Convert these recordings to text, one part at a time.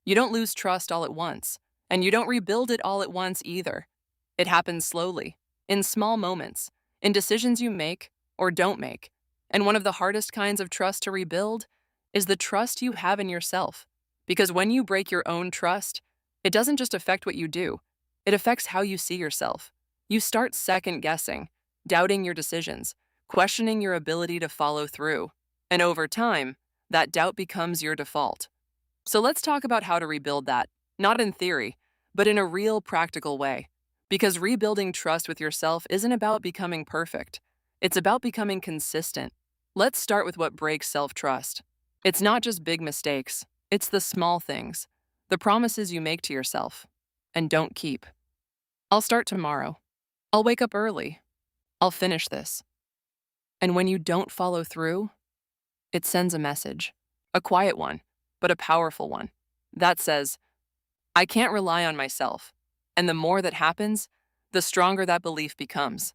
You don't lose trust all at once, and you don't rebuild it all at once either. It happens slowly, in small moments, in decisions you make or don't make. And one of the hardest kinds of trust to rebuild is the trust you have in yourself. Because when you break your own trust, it doesn't just affect what you do, it affects how you see yourself. You start second guessing, doubting your decisions, questioning your ability to follow through. And over time, that doubt becomes your default. So let's talk about how to rebuild that, not in theory, but in a real practical way. Because rebuilding trust with yourself isn't about becoming perfect, it's about becoming consistent. Let's start with what breaks self trust. It's not just big mistakes, it's the small things, the promises you make to yourself and don't keep. I'll start tomorrow. I'll wake up early. I'll finish this. And when you don't follow through, it sends a message, a quiet one, but a powerful one. That says, I can't rely on myself. And the more that happens, the stronger that belief becomes.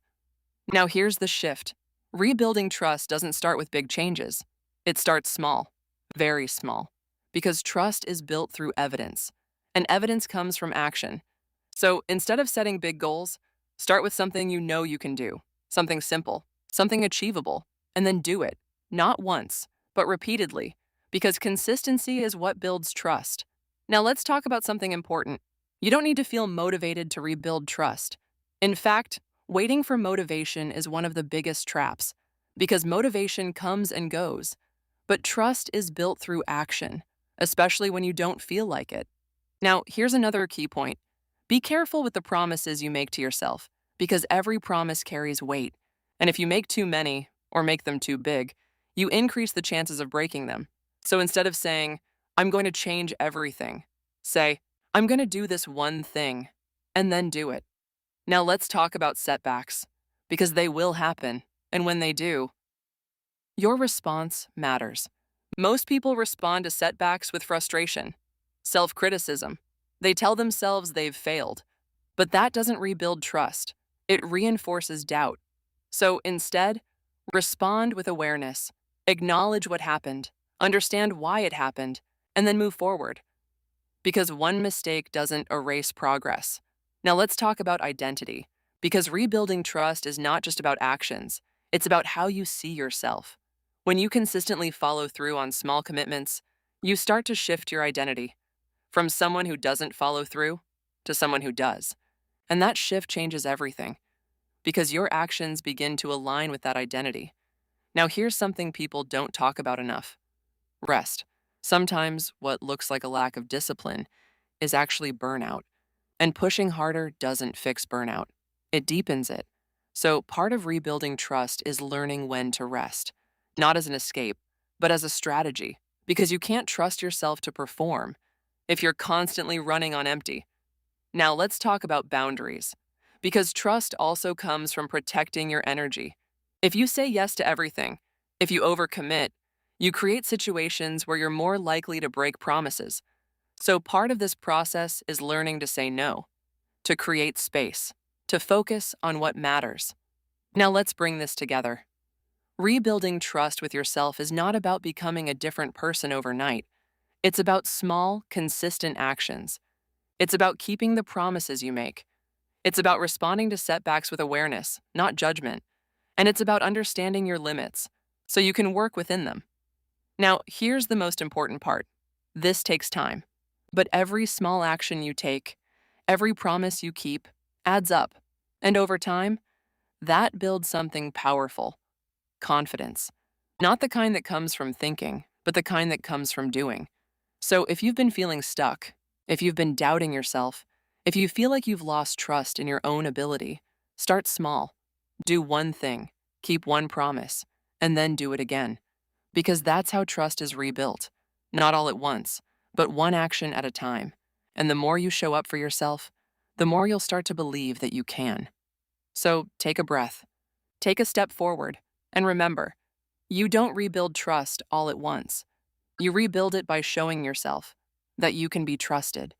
Now here's the shift. Rebuilding trust doesn't start with big changes. It starts small, very small, because trust is built through evidence, and evidence comes from action. So instead of setting big goals, start with something you know you can do, something simple, something achievable, and then do it, not once, but repeatedly, because consistency is what builds trust. Now let's talk about something important. You don't need to feel motivated to rebuild trust. In fact, waiting for motivation is one of the biggest traps, because motivation comes and goes, but trust is built through action, especially when you don't feel like it. Now, here's another key point. Be careful with the promises you make to yourself, because every promise carries weight, and if you make too many, or make them too big, you increase the chances of breaking them. So instead of saying, I'm going to change everything, say, I'm going to do this one thing, and then do it. Now let's talk about setbacks, because they will happen, and when they do, your response matters. Most people respond to setbacks with frustration, self-criticism. They tell themselves they've failed, but that doesn't rebuild trust. It reinforces doubt. So instead, respond with awareness, acknowledge what happened, understand why it happened, and then move forward. Because one mistake doesn't erase progress. Now let's talk about identity, because rebuilding trust is not just about actions, it's about how you see yourself. When you consistently follow through on small commitments, you start to shift your identity from someone who doesn't follow through to someone who does. And that shift changes everything, because your actions begin to align with that identity. Now here's something people don't talk about enough. Rest. Sometimes what looks like a lack of discipline is actually burnout. And pushing harder doesn't fix burnout, it deepens it. So part of rebuilding trust is learning when to rest, not as an escape, but as a strategy, because you can't trust yourself to perform if you're constantly running on empty. Now let's talk about boundaries, because trust also comes from protecting your energy. If you say yes to everything, if you overcommit, you create situations where you're more likely to break promises. So part of this process is learning to say no, to create space, to focus on what matters. Now let's bring this together. Rebuilding trust with yourself is not about becoming a different person overnight. It's about small, consistent actions. It's about keeping the promises you make. It's about responding to setbacks with awareness, not judgment. And it's about understanding your limits, so you can work within them. Now, here's the most important part. This takes time. But every small action you take, every promise you keep, adds up. And over time, that builds something powerful. Confidence. Not the kind that comes from thinking, but the kind that comes from doing. So if you've been feeling stuck, if you've been doubting yourself, if you feel like you've lost trust in your own ability, start small. Do one thing, keep one promise, and then do it again. Because that's how trust is rebuilt. Not all at once, but one action at a time. And the more you show up for yourself, the more you'll start to believe that you can. So take a breath, take a step forward, and remember, you don't rebuild trust all at once. You rebuild it by showing yourself that you can be trusted,